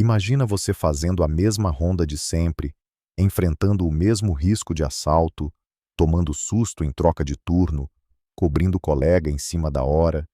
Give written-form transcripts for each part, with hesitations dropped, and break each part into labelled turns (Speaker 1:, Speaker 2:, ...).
Speaker 1: Imagina você fazendo a mesma ronda de sempre, enfrentando o mesmo risco de assalto, tomando susto em troca de turno, cobrindo colega em cima da hora,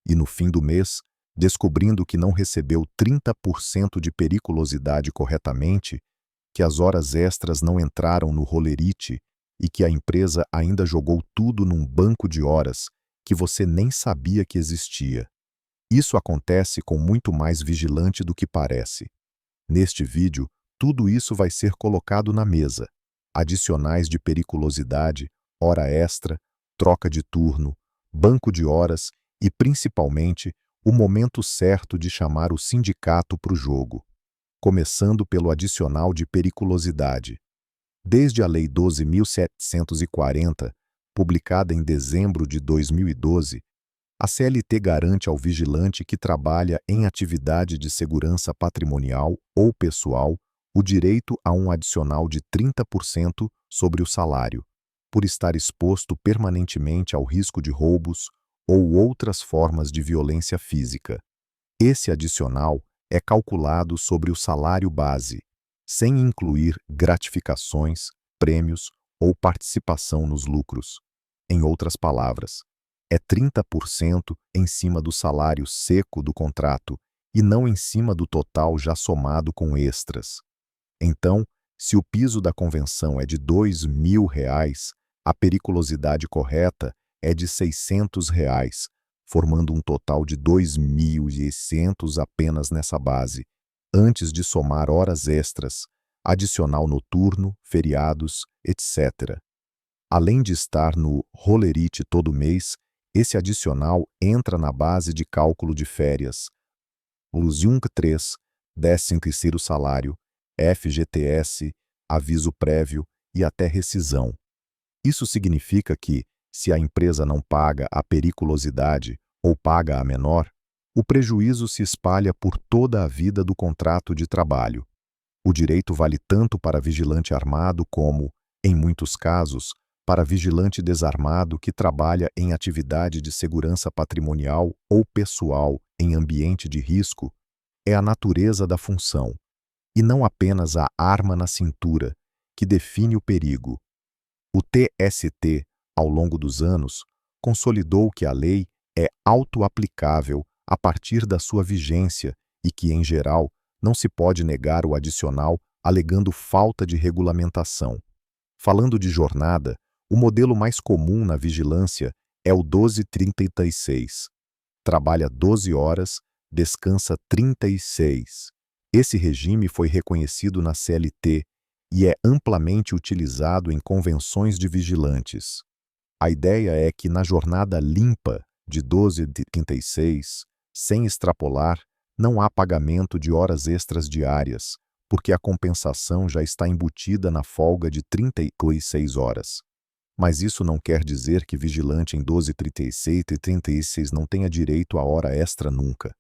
Speaker 1: e no fim do mês, descobrindo que não recebeu 30% de periculosidade corretamente, que as horas extras não entraram no rolerite e que a empresa ainda jogou tudo num banco de horas que você nem sabia que existia. Isso acontece com muito mais vigilante do que parece. Neste vídeo, tudo isso vai ser colocado na mesa. Adicionais de periculosidade, hora extra, troca de turno, banco de horas e, principalmente, o momento certo de chamar o sindicato para o jogo. Começando pelo adicional de periculosidade. Desde a Lei 12.740, publicada em dezembro de 2012, a CLT garante ao vigilante que trabalha em atividade de segurança patrimonial ou pessoal o direito a um adicional de 30% sobre o salário, por estar exposto permanentemente ao risco de roubos ou outras formas de violência física. Esse adicional é calculado sobre o salário base, sem incluir gratificações, prêmios ou participação nos lucros. Em outras palavras, é 30% em cima do salário seco do contrato e não em cima do total já somado com extras. Então, se o piso da convenção é de R$ 2.000, a periculosidade correta é de R$ 600, formando um total de 2.600 apenas nessa base, antes de somar horas extras, adicional noturno, feriados, etc. Além de estar no rolerite todo mês, esse adicional entra na base de cálculo de férias. Os YUNC3, 13º salário, FGTS, aviso prévio e até rescisão. Isso significa que, se a empresa não paga a periculosidade ou paga a menor, o prejuízo se espalha por toda a vida do contrato de trabalho. O direito vale tanto para vigilante armado como, em muitos casos, para vigilante desarmado que trabalha em atividade de segurança patrimonial ou pessoal em ambiente de risco. É a natureza da função, e não apenas a arma na cintura, que define o perigo. O TST, ao longo dos anos, consolidou que a lei é auto-aplicável a partir da sua vigência e que, em geral, não se pode negar o adicional alegando falta de regulamentação. Falando de jornada, o modelo mais comum na vigilância é o 12-36. Trabalha 12 horas, descansa 36. Esse regime foi reconhecido na CLT e é amplamente utilizado em convenções de vigilantes. A ideia é que na jornada limpa de 12-36, sem extrapolar, não há pagamento de horas extras diárias, porque a compensação já está embutida na folga de 36 horas. Mas isso não quer dizer que vigilante em 12-36 e 36 não tenha direito a hora extra nunca.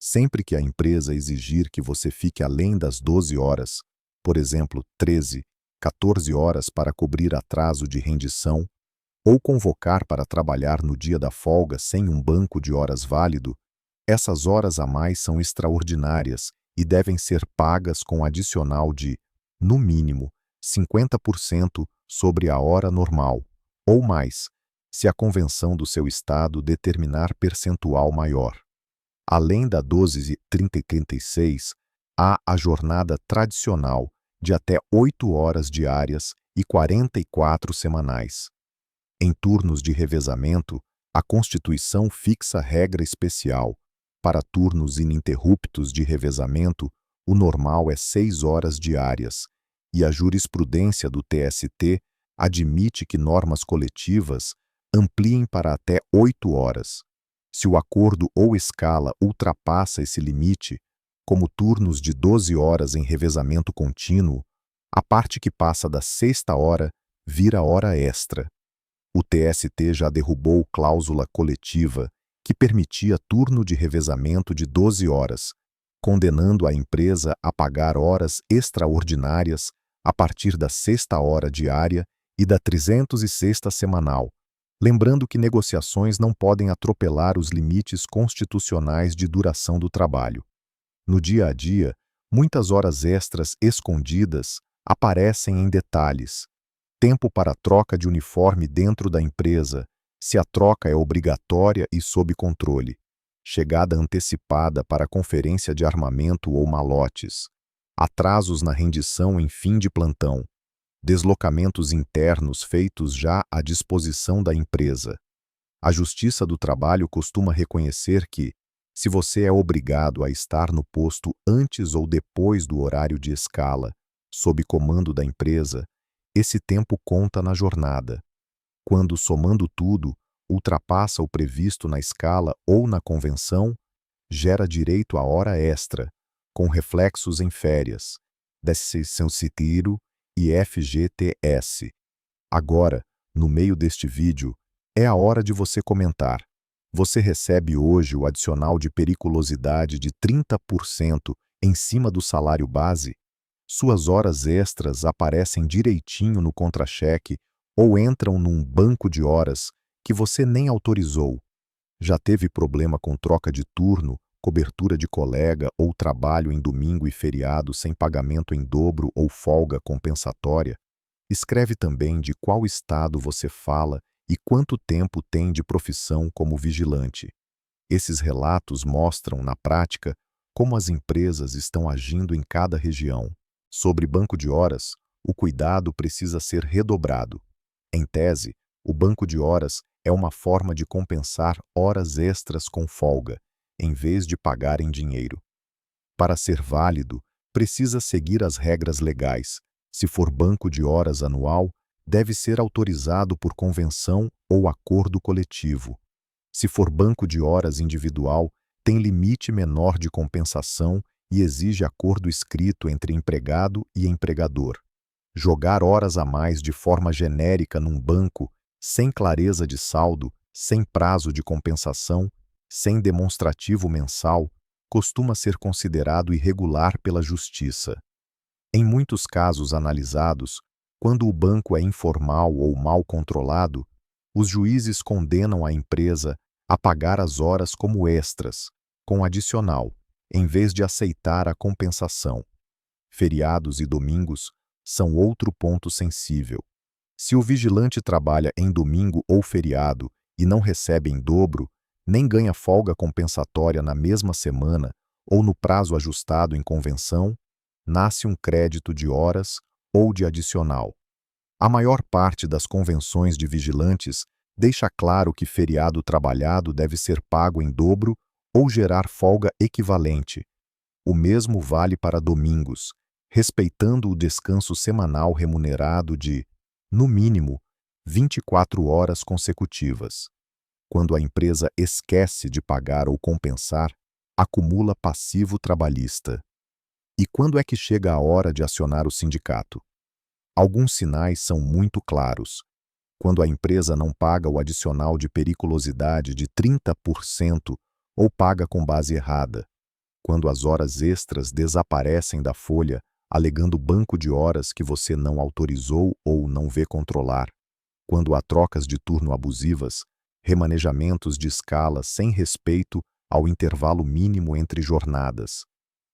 Speaker 1: Sempre que a empresa exigir que você fique além das 12 horas, por exemplo, 13, 14 horas para cobrir atraso de rendição, ou convocar para trabalhar no dia da folga sem um banco de horas válido, essas horas a mais são extraordinárias e devem ser pagas com adicional de, no mínimo, 50% sobre a hora normal, ou mais, se a convenção do seu estado determinar percentual maior. Além da 12-30-36, há a jornada tradicional, de até 8 horas diárias e 44 semanais. Em turnos de revezamento, a Constituição fixa regra especial. Para turnos ininterruptos de revezamento, o normal é 6 horas diárias, e a jurisprudência do TST admite que normas coletivas ampliem para até 8 horas. Se o acordo ou escala ultrapassa esse limite, como turnos de 12 horas em revezamento contínuo, a parte que passa da sexta hora vira hora extra. O TST já derrubou cláusula coletiva que permitia turno de revezamento de 12 horas, condenando a empresa a pagar horas extraordinárias a partir da sexta hora diária e da 306ª semanal, lembrando que negociações não podem atropelar os limites constitucionais de duração do trabalho. No dia a dia, Muitas horas extras escondidas aparecem em detalhes. Tempo para troca de uniforme dentro da empresa, se a troca é obrigatória e sob controle. Chegada antecipada para conferência de armamento ou malotes. Atrasos na rendição em fim de plantão. Deslocamentos internos feitos já à disposição da empresa. A Justiça do Trabalho costuma reconhecer que, se você é obrigado a estar no posto antes ou depois do horário de escala, sob comando da empresa, esse tempo conta na jornada. Quando, somando tudo, ultrapassa o previsto na escala ou na convenção, gera direito à hora extra, com reflexos em férias, décimo-terceiro e FGTS. Agora, no meio deste vídeo, é a hora de você comentar. Você recebe hoje o adicional de periculosidade de 30% em cima do salário base? Suas horas extras aparecem direitinho no contra-cheque ou entram num banco de horas que você nem autorizou. Já teve problema com troca de turno, cobertura de colega ou trabalho em domingo e feriado sem pagamento em dobro ou folga compensatória? Escreve também de qual estado você fala e quanto tempo tem de profissão como vigilante. Esses relatos mostram, na prática, como as empresas estão agindo em cada região. Sobre banco de horas, o cuidado precisa ser redobrado. Em tese, o banco de horas é uma forma de compensar horas extras com folga, em vez de pagar em dinheiro. Para ser válido, precisa seguir as regras legais. Se for banco de horas anual, deve ser autorizado por convenção ou acordo coletivo. Se for banco de horas individual, tem limite menor de compensação e exige acordo escrito entre empregado e empregador. Jogar horas a mais de forma genérica num banco, sem clareza de saldo, sem prazo de compensação, sem demonstrativo mensal, costuma ser considerado irregular pela Justiça. Em muitos casos analisados, quando o banco é informal ou mal controlado, os juízes condenam a empresa a pagar as horas como extras, com adicional, em vez de aceitar a compensação. Feriados e domingos são outro ponto sensível. Se o vigilante trabalha em domingo ou feriado e não recebe em dobro, nem ganha folga compensatória na mesma semana ou no prazo ajustado em convenção, nasce um crédito de horas ou de adicional. A maior parte das convenções de vigilantes deixa claro que feriado trabalhado deve ser pago em dobro ou gerar folga equivalente. O mesmo vale para domingos, respeitando o descanso semanal remunerado de, no mínimo, 24 horas consecutivas. Quando a empresa esquece de pagar ou compensar, acumula passivo trabalhista. E quando é que chega a hora de acionar o sindicato? Alguns sinais são muito claros. Quando a empresa não paga o adicional de periculosidade de 30% ou paga com base errada. Quando as horas extras desaparecem da folha, alegando banco de horas que você não autorizou ou não vê controlar. Quando há trocas de turno abusivas, remanejamentos de escala sem respeito ao intervalo mínimo entre jornadas.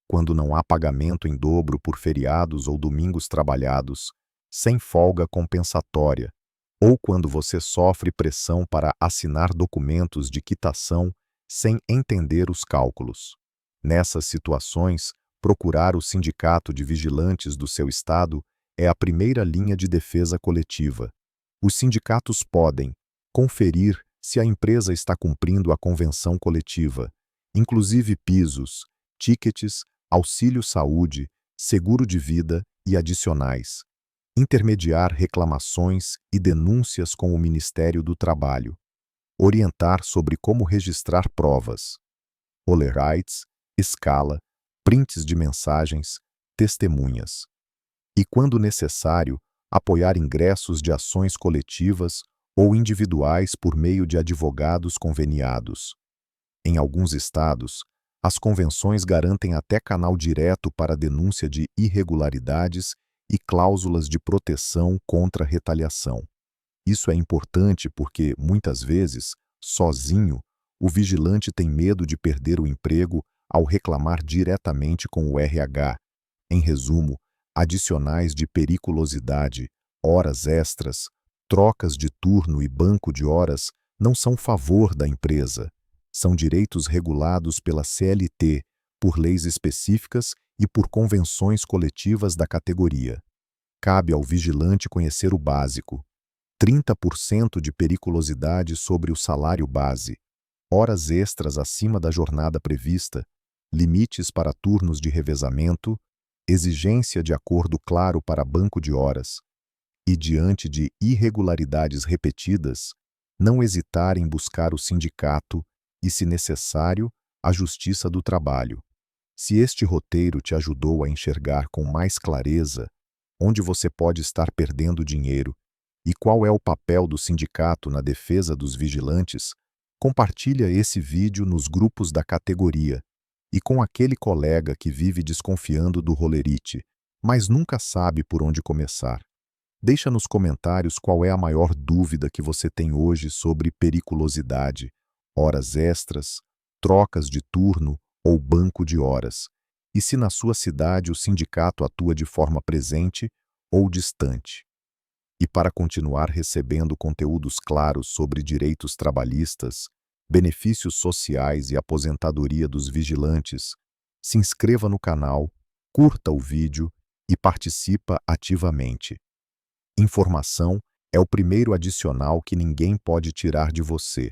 Speaker 1: Quando não há pagamento em dobro por feriados ou domingos trabalhados, sem folga compensatória, ou quando você sofre pressão para assinar documentos de quitação sem entender os cálculos. Nessas situações, procurar o sindicato de vigilantes do seu estado é a primeira linha de defesa coletiva. Os sindicatos podem conferir se a empresa está cumprindo a convenção coletiva, inclusive pisos, tickets, auxílio-saúde, seguro de vida e adicionais. Intermediar reclamações e denúncias com o Ministério do Trabalho. Orientar sobre como registrar provas. Holerights, escala, prints de mensagens, testemunhas. E, quando necessário, apoiar ingressos de ações coletivas ou individuais por meio de advogados conveniados. Em alguns estados, as convenções garantem até canal direto para denúncia de irregularidades e cláusulas de proteção contra retaliação. Isso é importante porque, muitas vezes, sozinho, o vigilante tem medo de perder o emprego ao reclamar diretamente com o RH, Em resumo, adicionais de periculosidade, horas extras, trocas de turno e banco de horas não são favor da empresa. São direitos regulados pela CLT, por leis específicas e por convenções coletivas da categoria. Cabe ao vigilante conhecer o básico: 30% de periculosidade sobre o salário base, horas extras acima da jornada prevista, limites para turnos de revezamento, exigência de acordo claro para banco de horas e, diante de irregularidades repetidas, não hesitar em buscar o sindicato e, se necessário, a Justiça do Trabalho. Se este roteiro te ajudou a enxergar com mais clareza onde você pode estar perdendo dinheiro e qual é o papel do sindicato na defesa dos vigilantes, compartilha esse vídeo nos grupos da categoria e com aquele colega que vive desconfiando do holerite, mas nunca sabe por onde começar. Deixa nos comentários qual é a maior dúvida que você tem hoje sobre periculosidade, horas extras, trocas de turno ou banco de horas, e se na sua cidade o sindicato atua de forma presente ou distante. E para continuar recebendo conteúdos claros sobre direitos trabalhistas, benefícios sociais e aposentadoria dos vigilantes, se inscreva no canal, curta o vídeo e participa ativamente. Informação é o primeiro adicional que ninguém pode tirar de você.